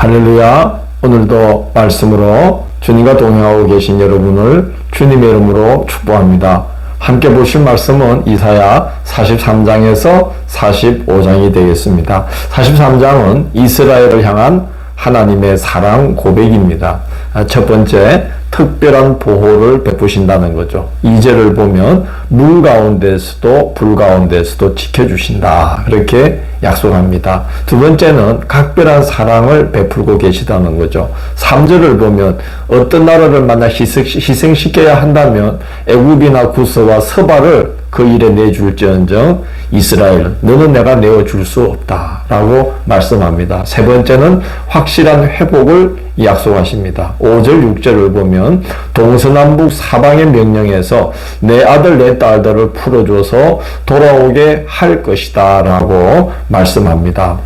할렐루야. 오늘도 말씀으로 주님과 동행하고 계신 여러분을 주님의 이름으로 축복합니다. 함께 보실 말씀은 이사야 43장에서 45장이 되겠습니다. 43장은 이스라엘을 향한 하나님의 사랑 고백입니다. 첫 번째, 특별한 보호를 베푸신다는 거죠. 2절을 보면 물 가운데서도 불 가운데서도 지켜주신다, 그렇게 약속합니다. 두 번째는 각별한 사랑을 베풀고 계시다는 거죠. 3절을 보면 어떤 나라를 만나 희생시켜야 한다면 애굽이나 구스와 서바를 그 일에 내줄지언정 이스라엘 너는 내가 내어줄 수 없다 라고 말씀합니다. 세 번째는 확실한 회복을 약속하십니다. 5절 6절을 보면 동서남북 사방의 명령에서 내 아들 내 딸들을 풀어줘서 돌아오게 할 것이다 라고 말씀합니다.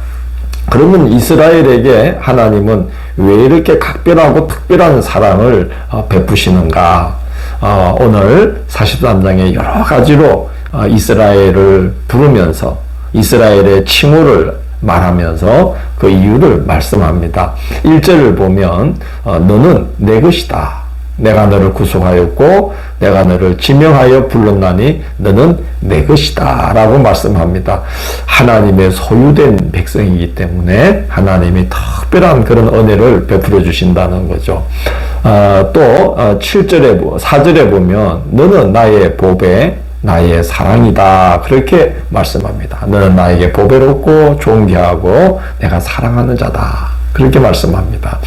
그러면 이스라엘에게 하나님은 왜 이렇게 각별하고 특별한 사랑을 베푸시는가? 오늘 43장의 여러 가지로 이스라엘을 부르면서 이스라엘의 칭호를 말하면서 그 이유를 말씀합니다. 1절을 보면 너는 내 것이다. 내가 너를 구속하였고 내가 너를 지명하여 불렀나니 너는 내 것이다 라고 말씀합니다. 하나님의 소유된 백성이기 때문에 하나님이 특별한 그런 은혜를 베풀어 주신다는 거죠. 또 4절에 보면 너는 나의 보배 나의 사랑이다 그렇게 말씀합니다. 너는 나에게 보배롭고 존귀하고 내가 사랑하는 자다 그렇게 말씀합니다.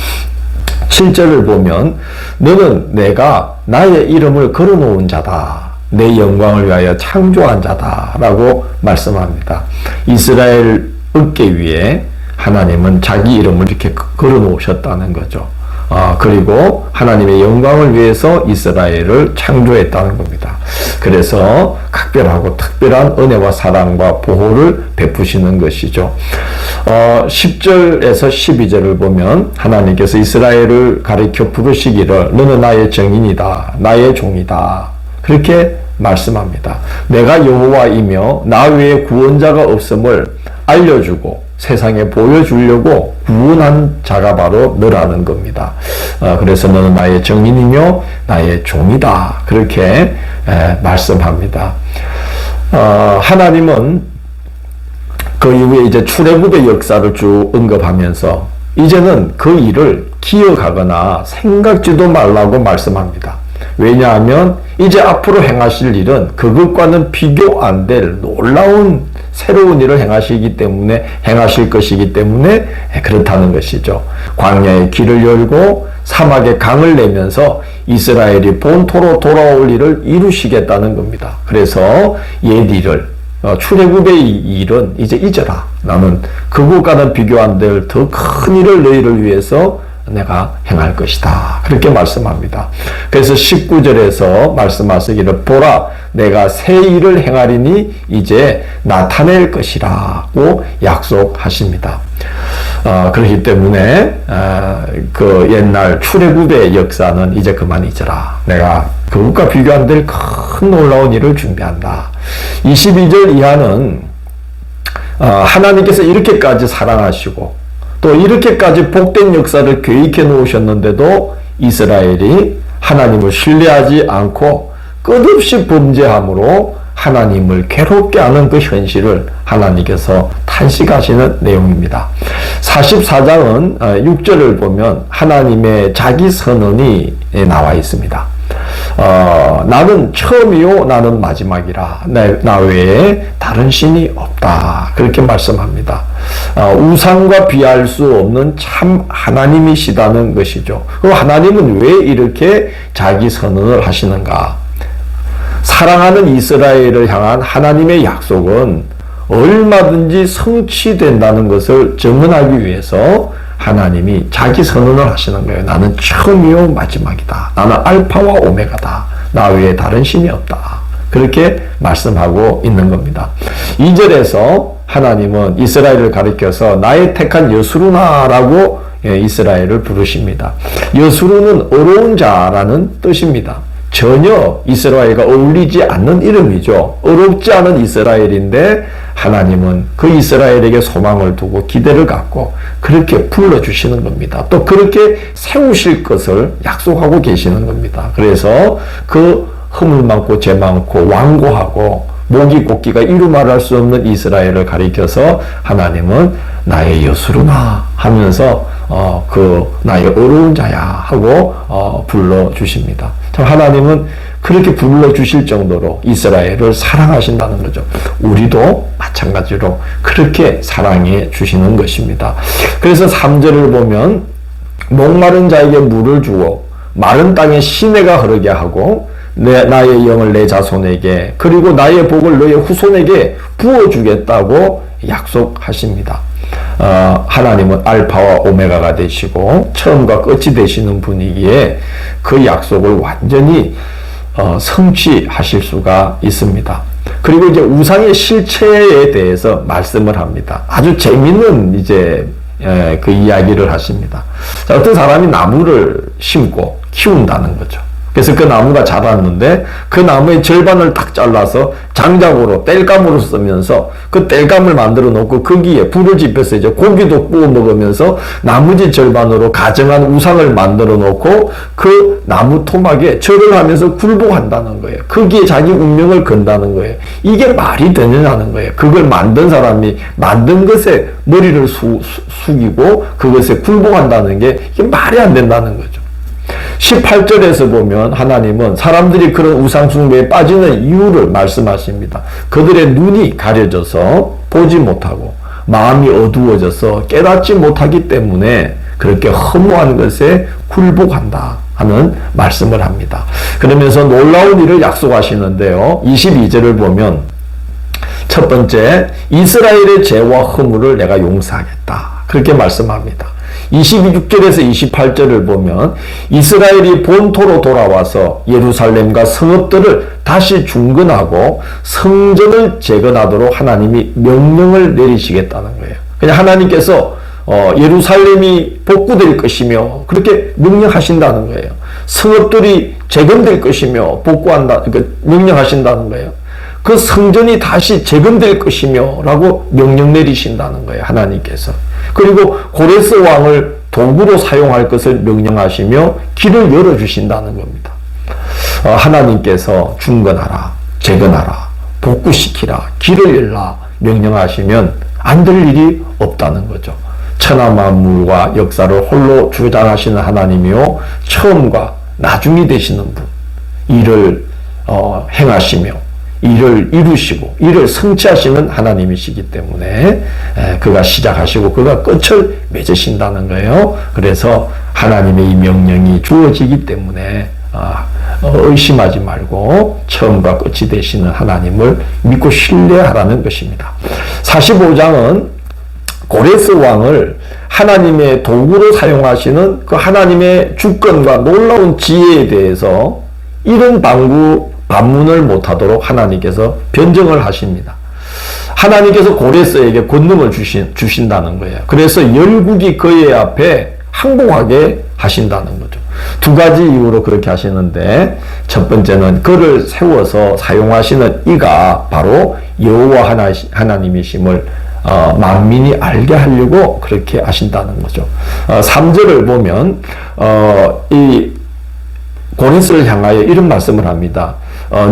7절을 보면 너는 내가 나의 이름을 걸어놓은 자다. 내 영광을 위하여 창조한 자다 라고 말씀합니다. 이스라엘 어깨 위에 하나님은 자기 이름을 이렇게 걸어놓으셨다는 거죠. 그리고 하나님의 영광을 위해서 이스라엘을 창조했다는 겁니다. 그래서 각별하고 특별한 은혜와 사랑과 보호를 베푸시는 것이죠. 10절에서 12절을 보면 하나님께서 이스라엘을 가리켜 부르시기를 너는 나의 정인이다. 나의 종이다. 그렇게 말씀합니다. 내가 여호와이며 나 외에 구원자가 없음을 알려주고 세상에 보여주려고 구원한 자가 바로 너라는 겁니다. 그래서 너는 나의 정인이며 나의 종이다. 그렇게 말씀합니다. 하나님은 그 이후에 이제 출애굽의 역사를 쭉 언급하면서 이제는 그 일을 기억하거나 생각지도 말라고 말씀합니다. 왜냐하면 이제 앞으로 행하실 일은 그것과는 비교 안 될 놀라운 새로운 일을 행하실 것이기 때문에 그렇다는 것이죠. 광야의 길을 열고 사막에 강을 내면서 이스라엘이 본토로 돌아올 일을 이루시겠다는 겁니다. 그래서 옛 일을 출애굽의 일은 이제 잊어라. 나는 그것과는 비교 안 될 더 큰 일을 너희를 위해서 내가 행할 것이다. 그렇게 말씀합니다. 그래서 19절에서 말씀하시기를 보라 내가 새 일을 행하리니 이제 나타낼 것이라고 약속하십니다. 그렇기 때문에 그 옛날 출애굽의 역사는 이제 그만 잊어라. 내가 그것과 비교 안 될 큰 놀라운 일을 준비한다. 22절 이하는 하나님께서 이렇게까지 사랑하시고 또 이렇게까지 복된 역사를 계획해 놓으셨는데도 이스라엘이 하나님을 신뢰하지 않고 끝없이 범죄함으로 하나님을 괴롭게 하는 그 현실을 하나님께서 탄식하시는 내용입니다. 44장은 6절을 보면 하나님의 자기 선언이 나와 있습니다. 나는 처음이요 나는 마지막이라 나 외에 다른 신이 없다 그렇게 말씀합니다. 우상과 비할 수 없는 참 하나님이시다는 것이죠. 그럼 하나님은 왜 이렇게 자기 선언을 하시는가? 사랑하는 이스라엘을 향한 하나님의 약속은 얼마든지 성취된다는 것을 증언하기 위해서 하나님이 자기 선언을 하시는 거예요. 나는 처음이요 마지막이다. 나는 알파와 오메가다. 나 외에 다른 신이 없다. 그렇게 말씀하고 있는 겁니다. 2절에서 하나님은 이스라엘을 가리켜서 나의 택한 여수루나라고 이스라엘을 부르십니다. 여수루는 어려운 자라는 뜻입니다. 전혀 이스라엘과 어울리지 않는 이름이죠. 어렵지 않은 이스라엘인데 하나님은 그 이스라엘에게 소망을 두고 기대를 갖고 그렇게 불러주시는 겁니다. 또 그렇게 세우실 것을 약속하고 계시는 겁니다. 그래서 그 허물 많고 죄 많고 완고하고 목이 곡기가 이루 말할 수 없는 이스라엘을 가리켜서 하나님은 나의 여수르나 하면서 나의 어려운 자야 하고 불러주십니다. 참 하나님은 그렇게 불러주실 정도로 이스라엘을 사랑하신다는 거죠. 우리도 마찬가지로 그렇게 사랑해 주시는 것입니다. 그래서 3절을 보면 목마른 자에게 물을 주어 마른 땅에 시내가 흐르게 하고 나의 영을 내 자손에게 그리고 나의 복을 너의 후손에게 부어주겠다고 약속하십니다. 하나님은 알파와 오메가가 되시고 처음과 끝이 되시는 분이기에 그 약속을 완전히 성취하실 수가 있습니다. 그리고 이제 우상의 실체에 대해서 말씀을 합니다. 아주 재밌는 이제 그 이야기를 하십니다. 자, 어떤 사람이 나무를 심고 키운다는 거죠. 그래서 그 나무가 자랐는데 그 나무의 절반을 딱 잘라서 장작으로 땔감으로 쓰면서 그 땔감을 만들어 놓고 거기에 불을 지펴서 이제 고기도 구워 먹으면서 나머지 절반으로 가정한 우상을 만들어 놓고 그 나무 토막에 절을 하면서 굴복한다는 거예요. 거기에 자기 운명을 건다는 거예요. 이게 말이 되느냐는 거예요. 그걸 만든 사람이 만든 것에 머리를 숙이고 그것에 굴복한다는 게 이게 말이 안 된다는 거죠. 18절에서 보면 하나님은 사람들이 그런 우상숭배에 빠지는 이유를 말씀하십니다. 그들의 눈이 가려져서 보지 못하고 마음이 어두워져서 깨닫지 못하기 때문에 그렇게 허무한 것에 굴복한다 하는 말씀을 합니다. 그러면서 놀라운 일을 약속하시는데요. 22절을 보면 첫 번째, 이스라엘의 죄와 허물을 내가 용서하겠다. 그렇게 말씀합니다. 26절에서 28절을 보면 이스라엘이 본토로 돌아와서 예루살렘과 성읍들을 다시 중건하고 성전을 재건하도록 하나님이 명령을 내리시겠다는 거예요. 그냥 하나님께서 예루살렘이 복구될 것이며 그렇게 명령하신다는 거예요. 성읍들이 재건될 것이며 복구한다, 명령하신다는 거예요. 그 성전이 다시 재건될 것이며 라고 명령 내리신다는 거예요. 하나님께서. 그리고 고레스 왕을 도구로 사용할 것을 명령하시며 길을 열어주신다는 겁니다. 하나님께서 중건하라, 재건하라, 복구시키라, 길을 열라 명령하시면 안 될 일이 없다는 거죠. 천하만물과 역사를 홀로 주장하시는 하나님이요 처음과 나중이 되시는 분, 이를 행하시며 일을 이루시고 일을 성취하시는 하나님이시기 때문에 그가 시작하시고 그가 끝을 맺으신다는 거예요. 그래서 하나님의 이 명령이 주어지기 때문에 의심하지 말고 처음과 끝이 되시는 하나님을 믿고 신뢰하라는 것입니다. 45장은 고레스 왕을 하나님의 도구로 사용하시는 그 하나님의 주권과 놀라운 지혜에 대해서 이런 반문을 못하도록 하나님께서 변정을 하십니다. 하나님께서 고레스에게 권능을 주신다는 거예요. 그래서 열국이 그의 앞에 항복하게 하신다는 거죠. 두 가지 이유로 그렇게 하시는데 첫 번째는 그를 세워서 사용하시는 이가 바로 여호와 하나님이심을 만민이 알게 하려고 그렇게 하신다는 거죠. 3절을 보면 이 고레스를 향하여 이런 말씀을 합니다.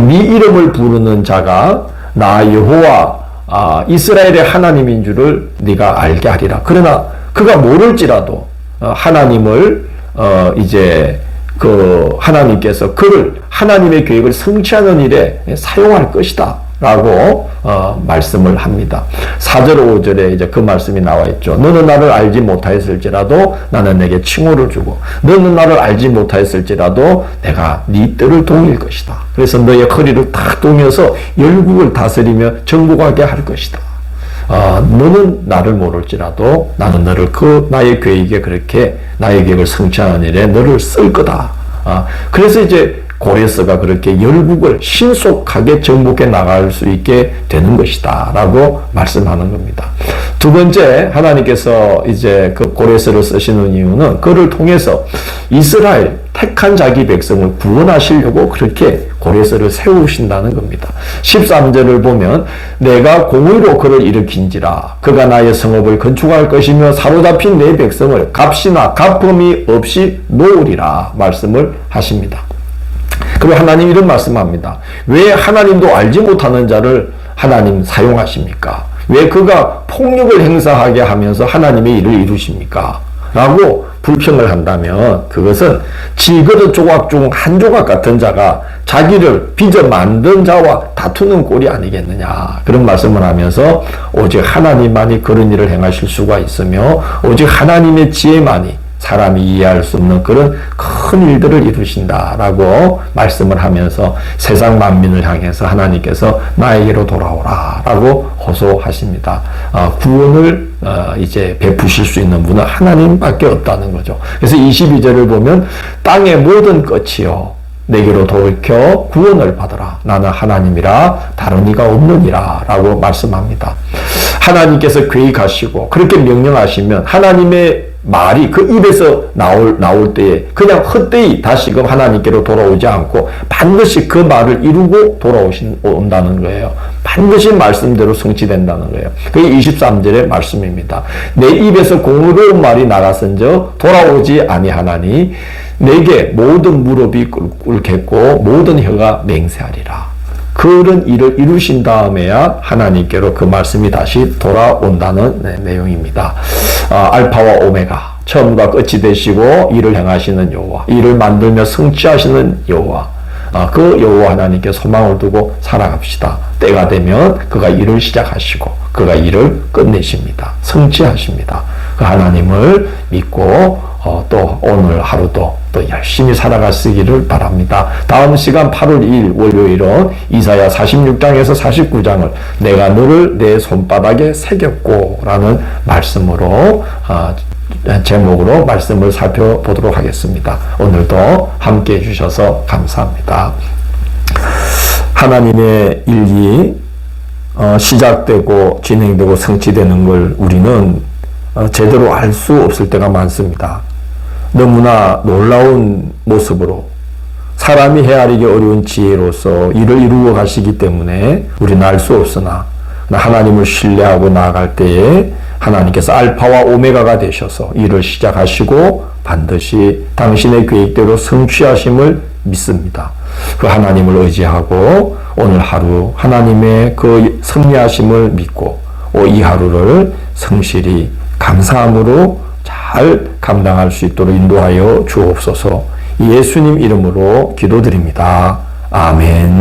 네 이름을 부르는 자가 나 여호와 이스라엘의 하나님인 줄을 네가 알게 하리라. 그러나 그가 모를지라도 하나님을 이제 그 하나님께서 그를 하나님의 계획을 성취하는 일에 사용할 것이다 라고 말씀을 합니다. 4절 5절에 이제 그 말씀이 나와 있죠. 너는 나를 알지 못하였을지라도 나는 내게 칭호를 주고 너는 나를 알지 못하였을지라도 내가 네 뜰을 동일 것이다. 그래서 너의 허리를 탁 동여서 열국을 다스리며 정복하게 할 것이다. 너는 나를 모를지라도 나는 너를 나의 계획에 그렇게 나의 계획을 성취하는 일에 너를 쓸 거다. 그래서 이제 고레스가 그렇게 열국을 신속하게 정복해 나갈 수 있게 되는 것이다 라고 말씀하는 겁니다. 두 번째, 하나님께서 이제 그 고레스를 쓰시는 이유는 그를 통해서 이스라엘 택한 자기 백성을 구원하시려고 그렇게 고레스를 세우신다는 겁니다. 13절을 보면 내가 공의로 그를 일으킨지라 그가 나의 성읍을 건축할 것이며 사로잡힌 내 백성을 값이나 갚음이 없이 놓으리라 말씀을 하십니다. 그리고 하나님 이런 말씀합니다. 왜 하나님도 알지 못하는 자를 하나님 사용하십니까? 왜 그가 폭력을 행사하게 하면서 하나님의 일을 이루십니까? 라고 불평을 한다면 그것은 질그릇 조각 중 한 조각 같은 자가 자기를 빚어 만든 자와 다투는 꼴이 아니겠느냐 그런 말씀을 하면서 오직 하나님만이 그런 일을 행하실 수가 있으며 오직 하나님의 지혜만이 사람이 이해할 수 없는 그런 큰 일들을 이루신다라고 말씀을 하면서 세상 만민을 향해서 하나님께서 나에게로 돌아오라 라고 호소하십니다. 구원을 이제 베푸실 수 있는 분은 하나님밖에 없다는 거죠. 그래서 22절을 보면 땅의 모든 끝이요 내게로 돌이켜 구원을 받으라. 나는 하나님이라 다른 이가 없느니라 라고 말씀합니다. 하나님께서 계획하시고 그렇게 명령하시면 하나님의 말이 그 입에서 나올 때에 그냥 헛되이 다시금 하나님께로 돌아오지 않고 반드시 그 말을 이루고 온다는 거예요. 반드시 말씀대로 성취된다는 거예요. 그게 23절의 말씀입니다. 내 입에서 공의로운 말이 나갔은저 돌아오지 아니하나니 내게 모든 무릎이 꿇겠고 모든 혀가 맹세하리라. 그런 일을 이루신 다음에야 하나님께로 그 말씀이 다시 돌아온다는 내용입니다. 알파와 오메가, 처음과 끝이 되시고 일을 행하시는 여호와, 일을 만들며 성취하시는 여호와, 그 여호와 하나님께 소망을 두고 살아갑시다. 때가 되면 그가 일을 시작하시고 그가 일을 끝내십니다. 성취하십니다. 그 하나님을 믿고 또 오늘 하루도 또 열심히 살아가시기를 바랍니다. 다음 시간 8월 2일 월요일은 이사야 46장에서 49장을 내가 너를 내 손바닥에 새겼고 라는 말씀으로 제목으로 말씀을 살펴보도록 하겠습니다. 오늘도 함께 해주셔서 감사합니다. 하나님의 일이 시작되고 진행되고 성취되는 걸 우리는 제대로 알 수 없을 때가 많습니다. 너무나 놀라운 모습으로 사람이 헤아리기 어려운 지혜로서 일을 이루어 가시기 때문에 우리는 알 수 없으나 하나님을 신뢰하고 나아갈 때에 하나님께서 알파와 오메가가 되셔서 일을 시작하시고 반드시 당신의 계획대로 성취하심을 믿습니다. 그 하나님을 의지하고 오늘 하루 하나님의 그 승리하심을 믿고 이 하루를 성실히 감사함으로 잘 감당할 수 있도록 인도하여 주옵소서. 예수님 이름으로 기도드립니다. 아멘.